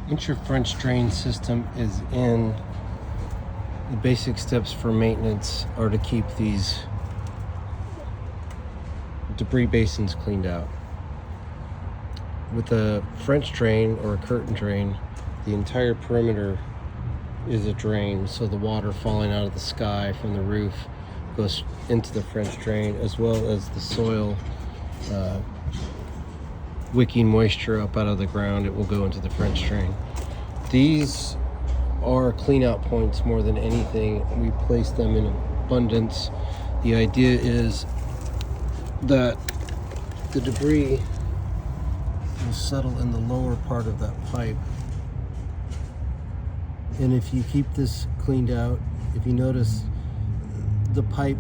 Once your French drain system is in, the basic steps for maintenance are to keep these debris basins cleaned out. With a French drain or a curtain drain, the entire perimeter is a drain, so the water falling out of the sky from the roof goes into the French drain, as well as the soil wicking moisture up out of the ground. It will go into the French drain. These are clean out points more than anything. We place them in abundance. The idea is that the debris will settle in the lower part of that pipe, and if you keep this cleaned out, if you notice, the pipe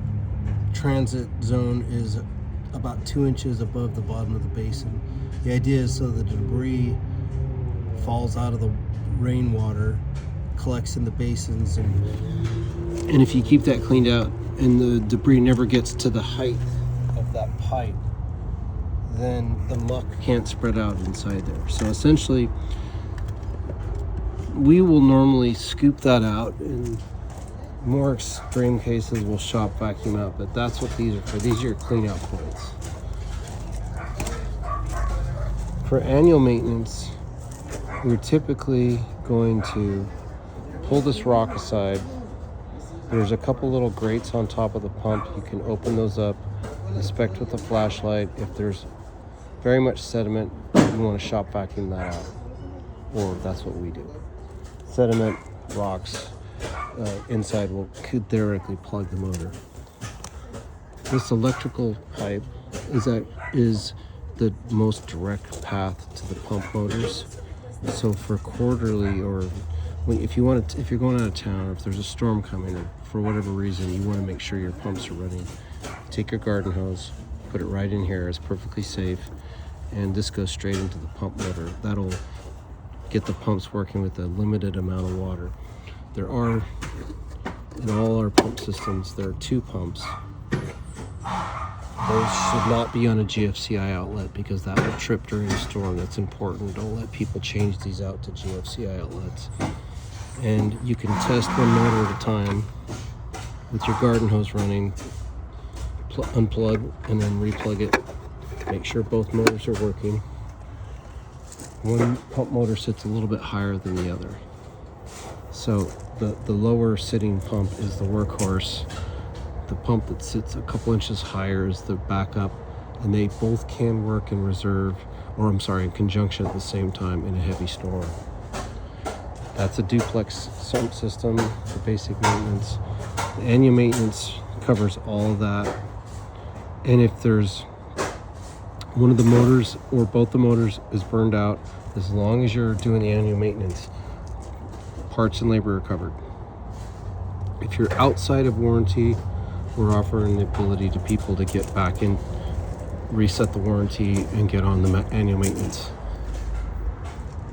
transit zone is about 2 inches above the bottom of the basin. The idea is so the debris falls out of the rainwater, collects in the basins, and if you keep that cleaned out and the debris never gets to the height of that pipe, then the muck can't spread out inside there. So essentially, we will normally scoop that out. In more extreme cases, we'll shop vacuum out, but that's what these are for. These are your clean out points. For annual maintenance, we're typically going to pull this rock aside. There's a couple little grates on top of the pump. You can open those up, inspect with a flashlight. If there's very much sediment, you want to shop vacuum that out, or that's what we do. Sediment, rocks inside could theoretically plug the motor. This electrical pipe is the most direct path to the pump motors. So for quarterly, or if you're going out of town, or if there's a storm coming, or for whatever reason you want to make sure your pumps are running, take your garden hose, put it right in here. It's perfectly safe, and this goes straight into the pump motor. That'll get the pumps working with a limited amount of water. There are, in all our pump systems, there are 2 pumps. Those should not be on a GFCI outlet because that will trip during a storm. That's important. Don't let people change these out to GFCI outlets. And you can test one motor at a time with your garden hose running. Unplug and then replug it. Make sure both motors are working. One pump motor sits a little bit higher than the other. So the lower sitting pump is the workhorse. The pump that sits a couple inches higher is the backup, and they both can work in in conjunction at the same time in a heavy storm. That's a duplex sump system for basic maintenance. The annual maintenance covers all of that. And if there's one of the motors or both the motors is burned out, as long as you're doing the annual maintenance, parts and labor are covered. If you're outside of warranty, we're offering the ability to people to get back in, reset the warranty, and get on the annual maintenance.